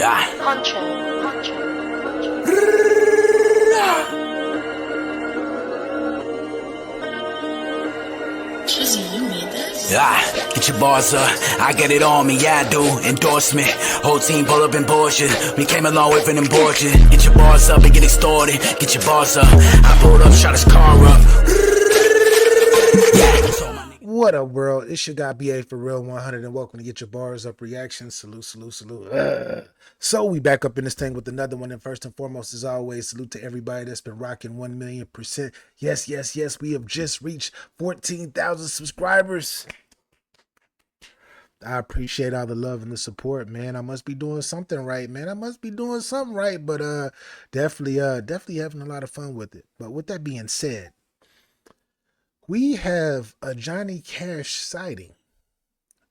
Get your bars up, I got it on me, yeah I do. Endorsement, whole team pull up in Porsche. We came a long way from them Porsche. Get your bars up and get extorted. Get your bars up, I pulled up, shot his car up. What up, world? It's your guy BA for Real 100, and welcome to Get Your Bars Up Reaction. Salute, salute, salute. So we back up in this thing with another one, and first and foremost, as always, salute to everybody that's been rocking 1,000,000%. Yes, yes, yes, we have just reached 14,000 subscribers. I appreciate all the love and the support, man. I must be doing something right, man. I must be doing something right, but definitely having a lot of fun with it. But with that being said, we have a Johnny Cash sighting.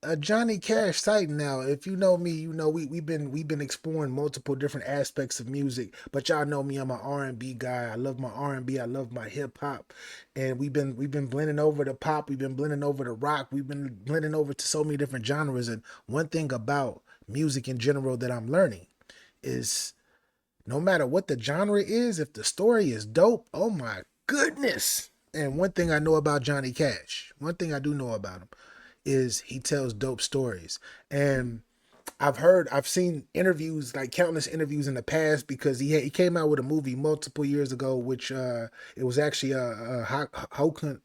A Johnny Cash sighting. Now, if you know me, you know we've been exploring multiple different aspects of music. But y'all know me, I'm an R&B guy. I love my R&B. I love my hip hop, and we've been blending over the pop. We've been blending over the rock. We've been blending over to so many different genres. And one thing about music in general that I'm learning is, no matter what the genre is, if the story is dope, oh my goodness. And one thing I know about Johnny Cash, one thing I do know about him, is he tells dope stories. And I've seen interviews, like countless interviews in the past, because he came out with a movie multiple years ago, which it was actually Hoquin,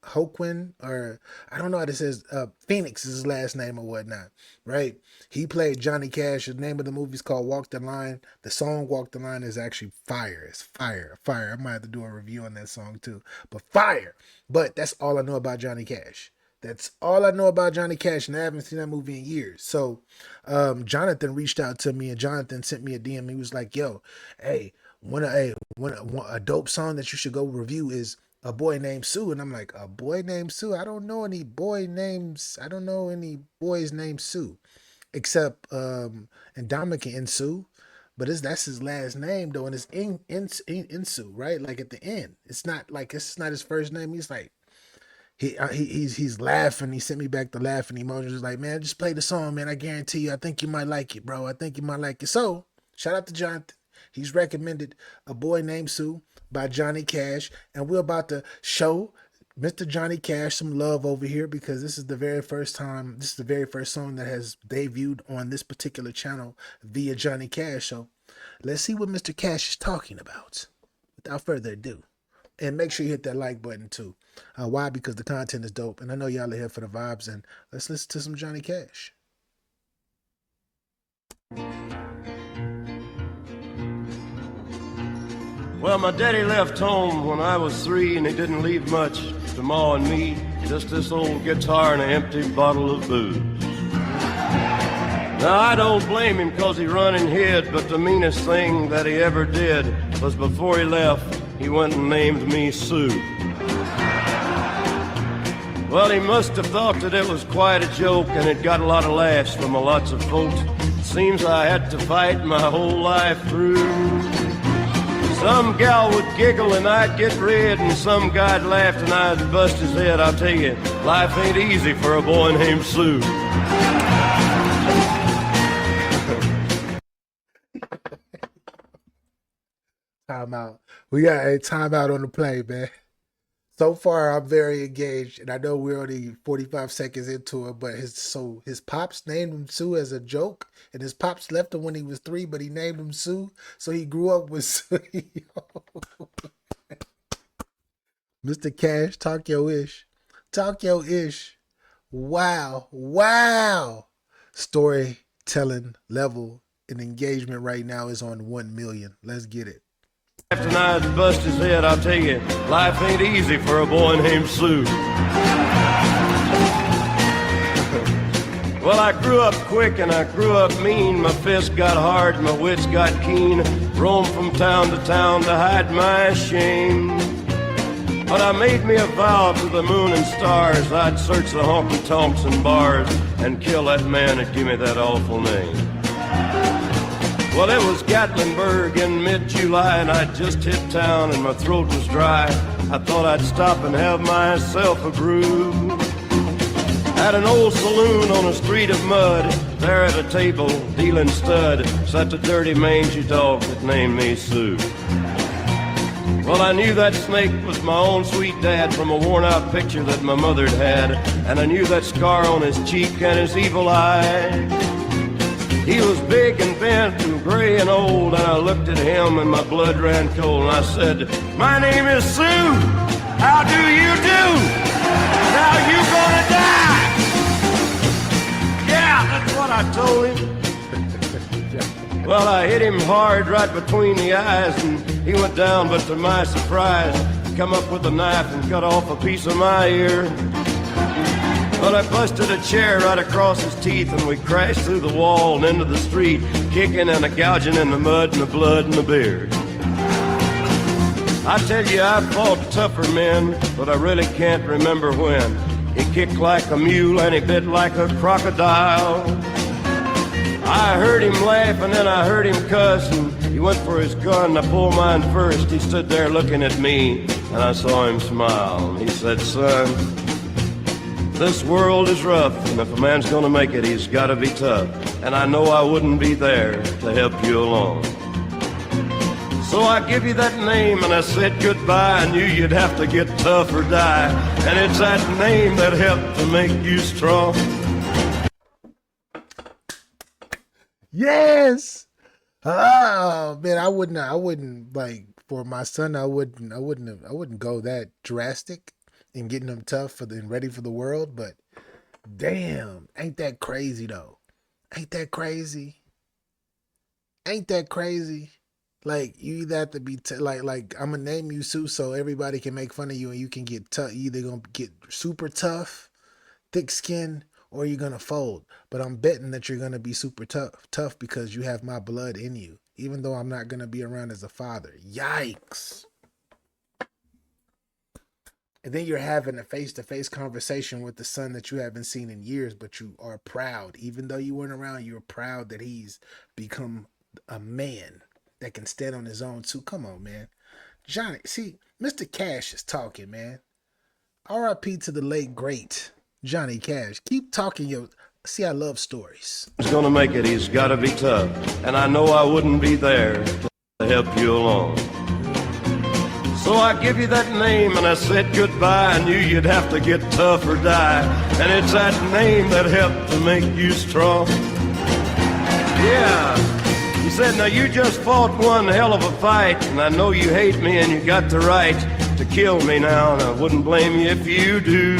or I don't know how to say, Phoenix is his last name or whatnot, right? He played Johnny Cash. The name of the movie is called Walk the Line. The song Walk the Line is actually fire. It's fire. I might have to do a review on that song too, but fire. But that's all I know about Johnny Cash. That's all I know about Johnny Cash, and I haven't seen that movie in years. So Jonathan reached out to me, and Jonathan sent me a DM. He was like, yo, hey, a dope song that you should go review is A Boy Named Sue. And I'm like, A Boy Named Sue? I don't know any boys named Sue, except Indomitian and Sue. But that's his last name though, and it's Insu, right? Like at the end. It's not his first name. He's like, he's laughing. He sent me back the laughing emojis. He's like, man, just play the song, man. I guarantee you, I think you might like it, bro. I think you might like it. So shout out to Jonathan. He's recommended A Boy Named Sue by Johnny Cash, and we're about to show Mr. Johnny Cash some love over here, because this is the very first song that has debuted on this particular channel via Johnny Cash. So let's see what Mr. Cash is talking about. Without further ado, and make sure you hit that like button too. Why? Because the content is dope, and I know y'all are here for the vibes, and let's listen to some Johnny Cash. Well, my daddy left home when I was 3, and he didn't leave much to Ma and me, just this old guitar and an empty bottle of booze. Now, I don't blame him because he run and hid, but the meanest thing that he ever did was before he left, he went and named me Sue. Well, he must have thought that it was quite a joke, and it got a lot of laughs from lots of folks. It seems I had to fight my whole life through. Some gal would giggle and I'd get red, and some guy'd laugh and I'd bust his head. I'll tell you, life ain't easy for a boy named Sue. Time out. We got a timeout on the play, man. So far, I'm very engaged, and I know we're only 45 seconds into it, but his pops named him Sue as a joke, and his pops left him when he was 3, but he named him Sue, so he grew up with Sue. Mr. Cash, talk your ish. Talk your ish. Wow. Storytelling level and engagement right now is on 1 million. Let's get it. After I'd bust his head, I'll tell you, life ain't easy for a boy named Sue. Well, I grew up quick and I grew up mean. My fists got hard, my wits got keen. Roamed from town to town to hide my shame. But I made me a vow to the moon and stars, I'd search the honky-tonks and bars and kill that man that gave me that awful name. Well, it was Gatlinburg in mid-July, and I'd just hit town and my throat was dry. I thought I'd stop and have myself a brew at an old saloon on a street of mud. There at a table, dealing stud, sat the dirty mangy dog that named me Sue. Well, I knew that snake was my own sweet dad from a worn-out picture that my mother'd had, and I knew that scar on his cheek and his evil eye. He was big and bent and gray and old, and I looked at him and my blood ran cold, and I said, "My name is Sue. How do you do? Now you gonna die?" Yeah, that's what I told him. Well, I hit him hard right between the eyes, and he went down, but to my surprise, he come up with a knife and cut off a piece of my ear. Well, I busted a chair right across his teeth, and we crashed through the wall and into the street, kicking and gouging in the mud and the blood and the beer. I tell you, I fought tougher men, but I really can't remember when. He kicked like a mule and he bit like a crocodile. I heard him laugh and then I heard him cuss, and he went for his gun. I pulled mine first. He stood there looking at me, and I saw him smile. And he said, "Son, this world is rough, and if a man's gonna make it, he's gotta be tough. And I know I wouldn't be there to help you along. So I give you that name, and I said goodbye. I knew you'd have to get tough or die, and it's that name that helped to make you strong." Yes. Oh man, I wouldn't like for my son. I wouldn't go that drastic in getting him tough and ready for the world. But damn, ain't that crazy though? Ain't that crazy? Ain't that crazy? Like you either have to be like I'm gonna name you Sue so everybody can make fun of you and you can get tough. You either gonna get super tough, thick skin, or you're gonna fold. But I'm betting that you're gonna be super tough because you have my blood in you, even though I'm not gonna be around as a father. Yikes. And then you're having a face-to-face conversation with the son that you haven't seen in years, but you are proud. Even though you weren't around, you're proud that he's become a man that can stand on his own too. Come on, man. Johnny, see, Mr. Cash is talking, man. R.I.P. to the late, great Johnny Cash. Keep talking your... See, I love stories. He's gonna make it, he's gotta be tough. And I know I wouldn't be there to help you along. So I give you that name, and I said goodbye. I knew you'd have to get tough or die. And it's that name that helped to make you strong. Yeah. He said, now you just fought one hell of a fight, and I know you hate me and you got the right to kill me now, and I wouldn't blame you if you do.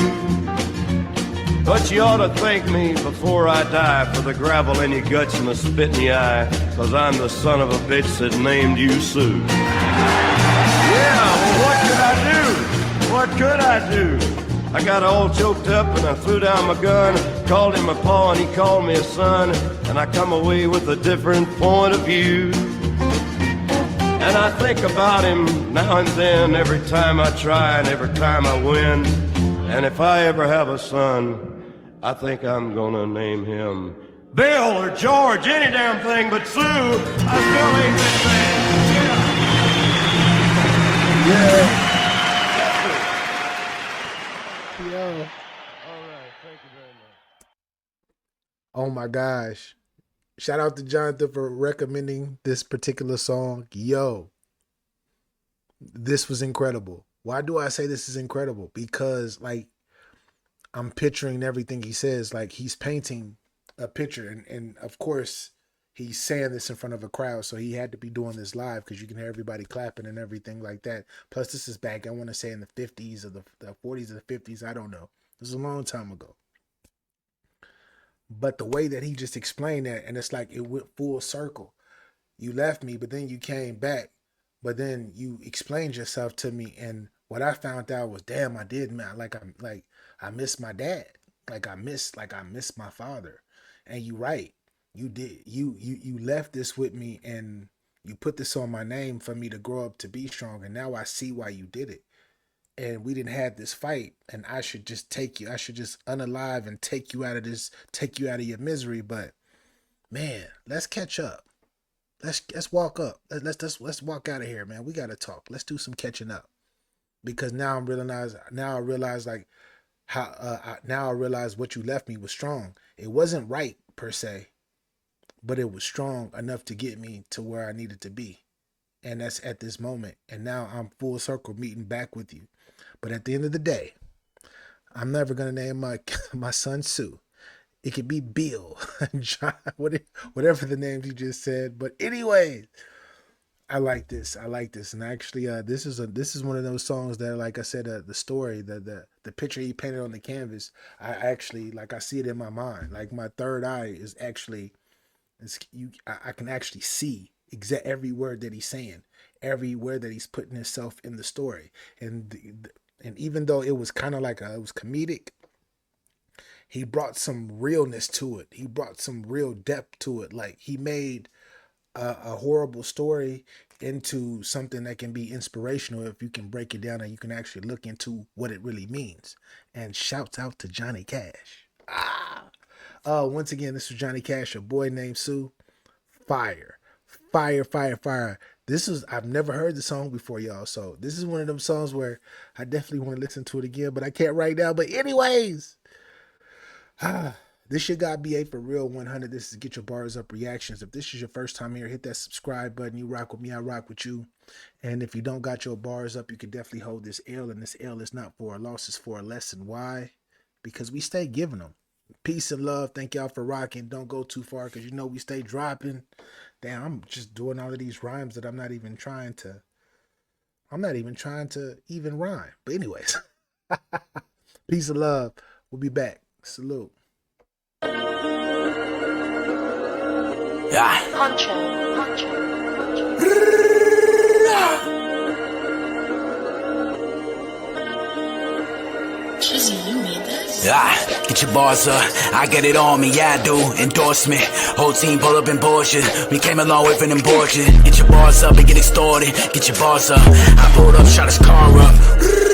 But you ought to thank me before I die for the gravel in your guts and the spit in your eye, 'cause I'm the son of a bitch that named you Sue. Yeah, well, what could I do? What could I do? I got all choked up and I threw down my gun, called him a paw and he called me a son, and I come away with a different point of view. And I think about him now and then, every time I try and every time I win. And if I ever have a son, I think I'm gonna name him Bill or George, any damn thing but Sue. I still ain't been saying. Yeah. Yo. All right, thank you very much. Oh my gosh. Shout out to Jonathan for recommending this particular song. Yo. This was incredible. Why do I say this is incredible? Because like I'm picturing everything he says. Like he's painting a picture, and of course he's saying this in front of a crowd, so he had to be doing this live because you can hear everybody clapping and everything like that. Plus this is back, I want to say in the 50s or the 40s or the 50s, I don't know. This is a long time ago. But the way that he just explained that, and it's like it went full circle. You left me, but then you came back, but then you explained yourself to me, and what I found out was, damn, I did, man. I miss my dad. I miss my father. And you right. You did. You left this with me, and you put this on my name for me to grow up to be strong. And now I see why you did it. And we didn't have this fight, and I should just take you. I should just unalive and take you out of this, take you out of your misery. But man, let's catch up. Let's walk up. Let's walk out of here, man. We gotta talk. Let's do some catching up. Because now I realize now I realize what you left me was strong. It wasn't right per se, but it was strong enough to get me to where I needed to be. And that's at this moment. And now I'm full circle meeting back with you. But at the end of the day, I'm never going to name my son Sue. It could be Bill, John, whatever the names you just said. But anyways, I like this. And actually, this is one of those songs that, like I said, the story, the picture he painted on the canvas, I actually, like, I see it in my mind. Like, my third eye is actually, I can actually see every word that he's saying, every word that he's putting himself in the story. And even though it was kind of like it was comedic, he brought some realness to it. He brought some real depth to it. Like, he made a horrible story into something that can be inspirational if you can break it down and you can actually look into what it really means. And shouts out to Johnny Cash. Once again, this is Johnny Cash, a boy named Sue. Fire. I've never heard the song before, y'all. So this is one of them songs where I definitely want to listen to it again, but I can't right now. But anyways, this shit got BA for real 100. This is Get Your Bars Up Reactions. If this is your first time here, hit that subscribe button. You rock with me, I rock with you. And if you don't got your bars up, you can definitely hold this L. And this L is not for a loss, it's for a lesson. Why? Because we stay giving them. Peace and love. Thank y'all for rocking. Don't go too far because you know we stay dropping. Damn, I'm just doing all of these rhymes that I'm not even trying to even rhyme. But anyways, peace and love. We'll be back. Salute. Get your bars up, I get it on me, yeah I do, endorsement, whole team pull up in Porsche, we came a long way from them Porsche, get your bars up and get extorted, get your bars up, I pulled up, shot his car up.